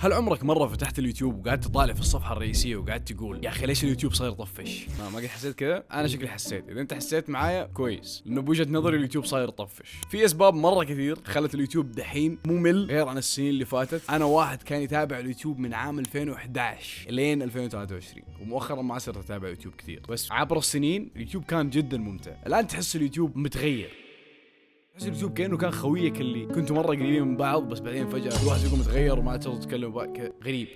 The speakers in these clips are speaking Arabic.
هل عمرك مرة فتحت اليوتيوب وقعدت تطالع في الصفحة الرئيسية وقعدت تقول يا أخي ليش اليوتيوب صاير طفش؟ ما قد حسيت كذا؟ أنا شكلي حسيت، إذا أنت حسيت معايا كويس، لأنه بوجهة نظري اليوتيوب صاير طفش. في أسباب مرة كثير خلت اليوتيوب دحين ممل غير عن السنين اللي فاتت. أنا واحد كان يتابع اليوتيوب من عام 2011 لين 2023 ومؤخرا ما صرت أتابع يوتيوب كثير، بس عبر السنين اليوتيوب كان جدا ممتع. الآن تحس اليوتيوب متغير، تحس اليوتيوب كأنه كان خويك اللي كنتوا مرة قريبين من بعض بس بعدين فجأة كل واحد يقوم يتغير وما تقدروا تتكلموا غريب.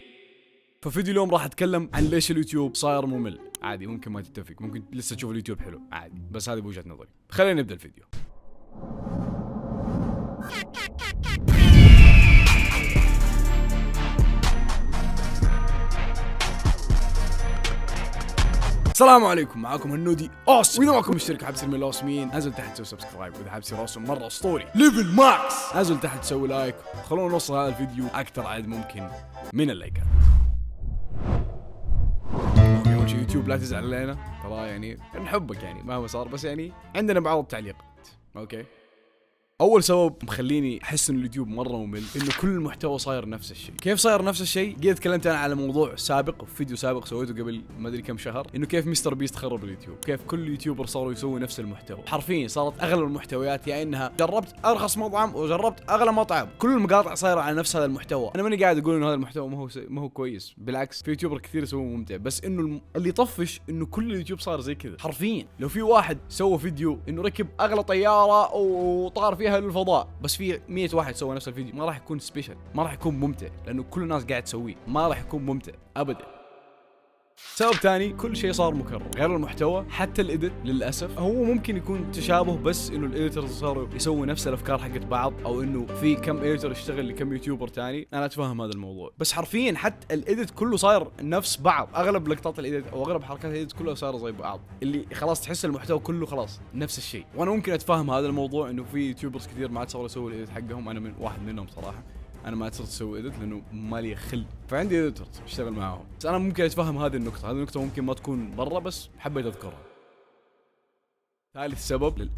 ففيديو اليوم راح اتكلم عن ليش اليوتيوب صاير ممل. عادي ممكن ما تتفق، ممكن لسه تشوف اليوتيوب حلو عادي، بس هذه بوجهة نظري. خلينا نبدأ الفيديو. السلام عليكم، معاكم هنودي اوس، واذا ماكم مشترك حاب تصير من الاوسمين نزل تحت تسوي سبسكرايب، واذا حاب تصير اوسم مره اسطوري ليفل ماكس نزل تحت تسوي لايك، خلونا نوصل هذا الفيديو اكثر عدد ممكن من اللايكات. اول شيء يوتيوب لا تزعل علينا، ترى يعني نحبك يعني مهما صار، بس يعني عندنا بعض التعليقات. اوكي، اول سبب مخليني احس ان اليوتيوب مره ممل انه كل المحتوى صاير نفس الشيء. كيف صاير نفس الشيء؟ قد تكلمت انا على موضوع سابق في فيديو سابق سويته قبل ما ادري كم شهر، انه كيف مستر بيست خرب اليوتيوب، كيف كل يوتيوبر صاروا يسوي نفس المحتوى. حرفيا صارت اغلب المحتويات يا انها جربت ارخص مطعم وجربت اغلى مطعم، كل المقاطع صايره على نفس هذا المحتوى. انا ماني قاعد اقول انه هذا المحتوى ما هو كويس، بالعكس في يوتيور كثير يسووه ممتع، بس انه اللي يطفش انه كل اليوتيوب صار زي كذا. حرفيا لو في واحد سوى فيديو انه ركب اغلى طياره وطار فيها للفضاء، بس في 100 واحد سوى نفس الفيديو، ما راح يكون سبيشل، ما راح يكون ممتع، لانه كل الناس قاعد تسويه، ما راح يكون ممتع ابدا. سبب ثاني، كل شيء صار مكرر، غير المحتوى حتى الإيديت للاسف. هو ممكن يكون تشابه، بس انه الإيديترز صاروا يسووا نفس الافكار حقت بعض، او انه في كم إيديتر يشتغل لكم يوتيوبر ثاني. انا اتفهم هذا الموضوع، بس حرفيا حتى الإيديت كله صاير نفس بعض، اغلب لقطات الإيديت او اغلب حركات الإيديت كلها صار زي بعض، اللي خلاص تحس المحتوى كله خلاص نفس الشيء. وانا ممكن اتفهم هذا الموضوع، انه في يوتيوبرز كثير ما عاد صاروا يسووا الإيديت حقهم. انا من واحد منهم صراحه، انا ما صرت اسوي اديت لانه مالي خل، فعندي اديتورز اشتغل معاهم. بس انا ممكن اتفهم هذه النقطه ممكن ما تكون برا، بس حبيت اذكرها. ثالث سبب،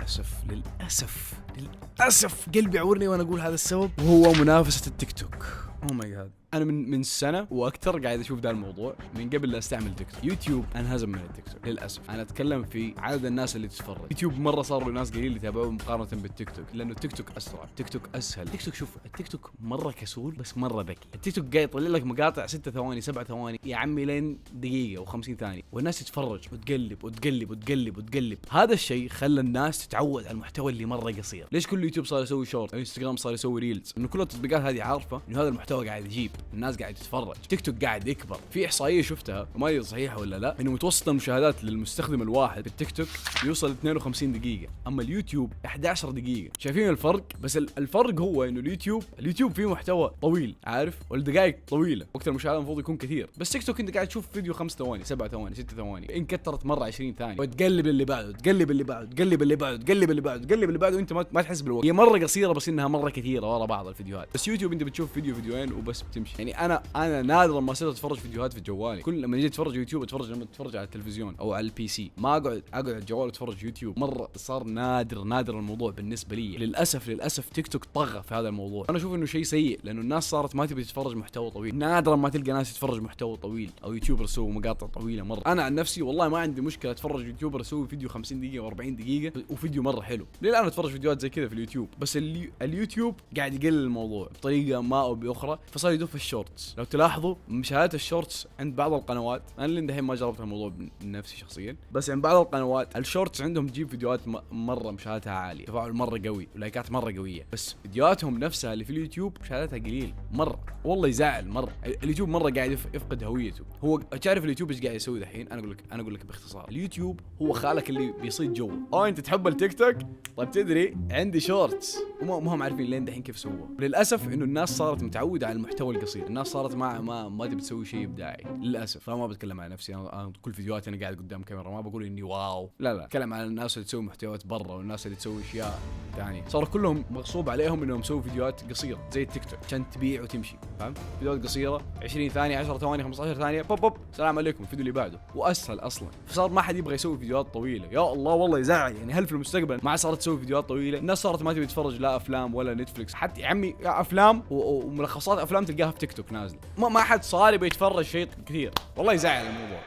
للاسف قلبي يعورني وانا اقول هذا السبب، وهو منافسه التيك توك. اوه ماي جاد، انا من سنه واكثر قاعد اشوف ذا الموضوع من قبل لا استعمل تيك توك. يوتيوب انهزم من التيك توك للاسف. انا اتكلم في عدد الناس اللي تتفرج. يوتيوب مره صار له ناس قليل يتابعوه مقارنه بالتيك توك، لانه التيك توك اسرع، التيك توك اسهل. التيك توك، شوف التيك توك مره كسول بس مره ذكي. التيك توك قاعد يطلع لك مقاطع 6 ثواني 7 ثواني يا عمي لين دقيقه و50 ثانيه، والناس تتفرج وتقلب وتقلب وتقلب وتقلب. هذا الشيء خلى الناس تتعود على المحتوى اللي مره قصير. ليش كل يوتيوب صار يسوي شورت، انستغرام صار يسوي ريلز؟ انه كل التطبيقات هذه عارفه انه هذا المحتوى قاعد يجيب، الناس قاعد تتفرج، تيك توك قاعد يكبر. في احصائيه شفتها وما ادري صحيحه ولا لا، انه متوسط المشاهدات للمستخدم الواحد بالتيك توك يوصل 52 دقيقه، اما اليوتيوب 11 دقيقه. شايفين الفرق؟ بس الفرق هو انه اليوتيوب فيه محتوى طويل، عارف، والدقائق طويله، وقت المشاهده المفروض يكون كثير. بس تيك توك انت قاعد تشوف فيديو 5 ثواني 7 ثواني 6 ثواني، ان كثرت مره 20 ثانيه، وتقلب اللي بعده، تقلب اللي بعده، تقلب اللي بعده، تقلب اللي بعده، تقلب اللي بعده، وانت ما تحس بالوقت. هي مره قصيره بس انها مره كثيره ورا بعض الفيديوهات. بس يوتيوب انت بتشوف فيديوين وبس بتمشي. يعني انا نادرا ما صرت اتفرج فيديوهات في جوالي. كل لما اجي اتفرج يوتيوب اتفرج لما اتفرج على التلفزيون او على البي سي، ما اقعد على الجوال اتفرج يوتيوب. مره صار نادر الموضوع بالنسبه لي. للاسف تيك توك طغى في هذا الموضوع. انا اشوف انه شيء سيء، لانه الناس صارت ما تبي تتفرج محتوى طويل. نادرا ما تلقى ناس يتفرج محتوى طويل او يوتيوبر يسوي مقاطع طويله مره. انا عن نفسي والله ما عندي مشكله اتفرج يوتيوبر يسوي فيديو 50 دقيقه و40 دقيقه وفيديو مره حلو. ليه الان اتفرج فيديوهات زي كذا في اليوتيوب؟ بس اليوتيوب قاعد يقلل الموضوع بطريقه ما او باخرى، فصار يدف الشورتس. لو تلاحظوا مشاهدات الشورتس عند بعض القنوات، انا اللي دحين ما جربت الموضوع بنفسي شخصيا، بس عند بعض القنوات الشورتس عندهم تجيب فيديوهات مره مشاهداتها عاليه، تفاعل مره قوي ولايكات مره قويه، بس فيديوهاتهم نفسها اللي في اليوتيوب مشاهداتها قليل مره. والله يزعل مره. اليوتيوب مره قاعد يفقد هويته. هو تعرف اليوتيوب ايش قاعد يسوي دحين؟ انا اقول لك باختصار، اليوتيوب هو خالك اللي بيصيد جو. انت تحب التيك توك؟ طيب تدري عندي شورتس، وما هم عارفين لين دحين كيف سووا. للاسف انه الناس صارت متعوده على المحتوى القصير، الناس صارت ما تبي تسوي شيء ابداعي للاسف. فما بتكلم عن نفسي، انا كل فيديوهاتي انا قاعد قدام كاميرا، ما بقول اني واو، لا اتكلم عن الناس اللي تسوي محتويات برا والناس اللي تسوي اشياء ثانيه. صار كلهم مغصوب عليهم انهم يسووا فيديوهات قصيره زي التيك توك عشان تبيع وتمشي، فهمت؟ فيديوهات قصيره 20 ثانيه 10 ثواني 15 ثانيه، بوب السلام عليكم، الفيديو اللي بعده، واسهل اصلا. فصار ما حد يبغى يسوي فيديوهات طويله. يا الله والله يزعل. يعني هل في المستقبل ما صارت تسوي فيديوهات طويله؟ الناس صارت ما تبي تتفرج لا افلام ولا نتفلكس، حتى يا عمي افلام وملخصات ملخصات افلام تلقاها في تيك توك نازله، ما حد صار يبي يتفرج شيء كثير، والله يزعل الموضوع.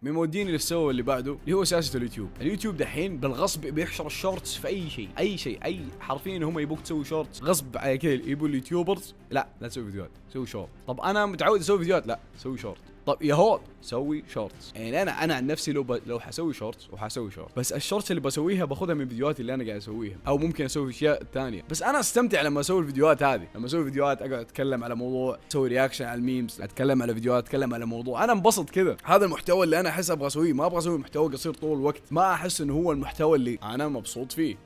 من موديني للسوى اللي بعده اللي هو سياسة اليوتيوب دحين بالغصب بيحشر الشورتس في اي شيء حرفيا هم يبوك تسوي شورتس غصب على كذا، يبوا اليوتيوبرز لا تسوي فيديوهات، سوي شورت. طب انا متعود اسوي فيديوهات، لا سوي شورت. طب يا هو سوي شورتس. يعني انا عن نفسي لو حسوي شورتس وحسوي شورت، بس الشورتس اللي بسويها باخذها من فيديوهاتي اللي انا قاعد اسويها، او ممكن اسوي اشياء ثانيه، بس انا استمتع لما اسوي الفيديوهات هذه. لما اسوي فيديوهات اقعد اتكلم على موضوع، اسوي رياكشن على الميمز، اتكلم على فيديوهات، اتكلم على موضوع، انا انبسط كذا. هذا المحتوى اللي انا احس ابغى اسويه، ما ابغى اسوي محتوى قصير طول الوقت، ما احس انه هو المحتوى اللي انا مبسوط فيه.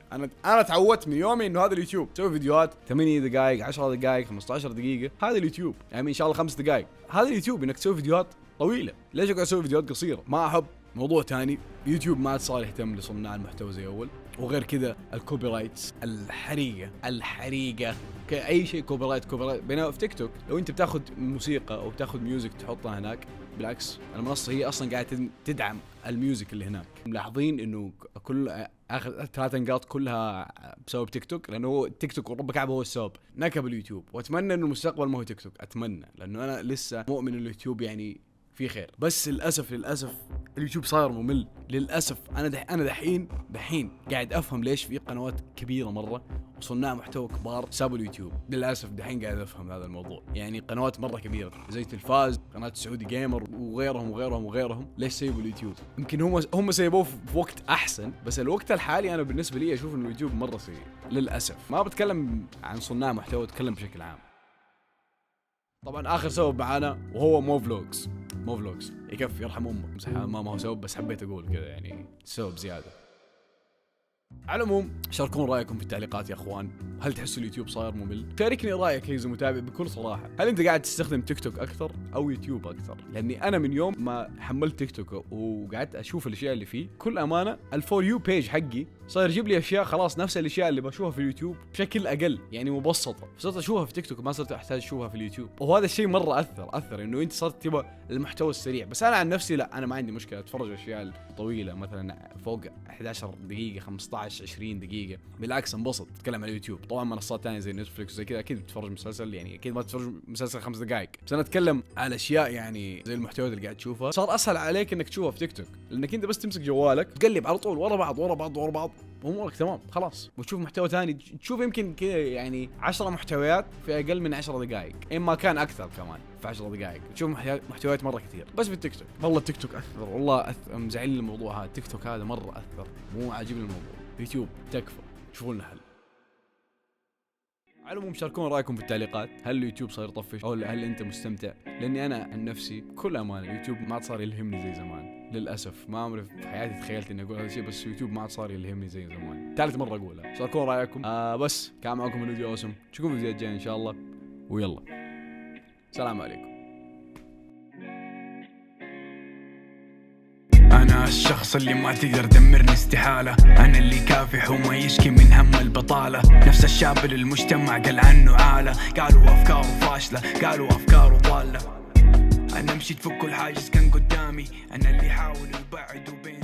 انا تعودت من يومي انه هذا اليوتيوب، اسوي فيديوهات 8 دقائق 10 دقائق 15 دقيقه، هذا اليوتيوب. يعني ان شاء الله 5 دقائق، هذا اليوتيوب، انك تسوي فيديوهات طويله. ليش اقعد اسوي فيديوهات قصيره؟ ما احب. موضوع ثاني، يوتيوب ما صار يهتم لصناع المحتوى زي اول، وغير كذا الكوبي رايتس الحريقه اي شيء كوبي رايت. بينما في تيك توك لو انت بتاخذ موسيقى او بتاخذ ميوزك تحطها هناك، بالعكس المنصه هي اصلا قاعده تدعم الميوزك اللي هناك. ملاحظين انه كل اخر 3 نقاط كلها بسبب تيك توك، لانه هو تيك توك ورب كعبه هو السبب، نكب اليوتيوب. واتمنى انه المستقبل ما هو تيك توك، اتمنى، لانه انا لسه مؤمن انه اليوتيوب يعني في خير. بس للاسف اليوتيوب صاير ممل للاسف. انا دحين قاعد افهم ليش في قنوات كبيره مره وصناع محتوى كبار سابوا اليوتيوب. للاسف دحين قاعد افهم هذا الموضوع. يعني قنوات مره كبيره زي تلفاز، قناه سعودي جيمر وغيرهم ليش سيبوا اليوتيوب؟ يمكن هم سيبوه في وقت احسن، بس الوقت الحالي انا بالنسبه لي اشوف ان اليوتيوب مره سيء للاسف. ما بتكلم عن صناع محتوى، اتكلم بشكل عام. طبعا اخر سبب معانا وهو مو فلوجز يكفي يرحم امك، ما هو سبب، بس حبيت اقول كذا يعني سبب زياده. على العموم شاركون رايكم في التعليقات يا اخوان. هل تحسوا اليوتيوب صاير ممل؟ شاركني رايك يا متابع بكل صراحه. هل انت قاعد تستخدم تيك توك اكثر او يوتيوب اكثر؟ لاني انا من يوم ما حملت تيك توك وقعدت اشوف الاشياء اللي فيه، كل امانه الفور يو بيج حقي صار يجيب لي اشياء خلاص نفس الاشياء اللي بشوفها في اليوتيوب بشكل اقل، يعني مبسطه. صرت اشوفها في تيك توك، ما صرت احتاج اشوفها في اليوتيوب. وهذا الشيء مره اثر انه انت صرت تبغى المحتوى السريع. بس انا عن نفسي لا، انا ما عندي مشكله اتفرج اشياء طويله، مثلا فوق 11 دقيقه 15 20 دقيقه، بالعكس انبسط. اتكلم على اليوتيوب. طبعا منصات ثانيه زي نتفليكس وزي كذا اكيد بتتفرج مسلسل، يعني اكيد ما تتفرج مسلسل 5 دقائق، بس انا اتكلم على اشياء يعني زي المحتوى اللي قاعد تشوفها صار اسهل عليك انك تشوفها في تيك توك، لانك انت بس تمسك جوالك تقلب على طول ورا بعض امورك تمام خلاص، وتشوف محتوى ثاني. تشوف يمكن كذا يعني 10 محتويات في اقل من 10 دقائق، اما كان اكثر كمان في 10 دقائق تشوف محتويات مره كثير. بس في التيك توك والله التيك توك اثر، والله مزعلني الموضوع هذا. التيك توك هذا مره اثر، مو عاجبني الموضوع. يوتيوب تكفى، شوفوا لنا حل. على العموم شاركون رايكم في التعليقات. هل اليوتيوب صار يطفش او هل انت مستمتع؟ لاني انا عن نفسي بكل امانه اليوتيوب ما صار يلهمني زي زمان للاسف. ما عمري في حياتي تخيلت اني اقول هذا الشيء، بس اليوتيوب ما صار يلهمني زي زمان. ثالث مره اقولها. شاركون رايكم. بس كان معكم الفيديو اوسم، تشوفون فيديوهات جايه ان شاء الله، ويلا سلام عليكم. أنا الشخص اللي ما تقدر تدمرني استحالة، أنا اللي كافح وما يشكي من هم البطالة، نفس الشاب اللي المجتمع قال عنه عالة، قالوا أفكاره فاشلة، قالوا أفكاره ضالة. أنا مشيت فوق كل حاجز كان قدامي، أنا اللي حاول يبعد بين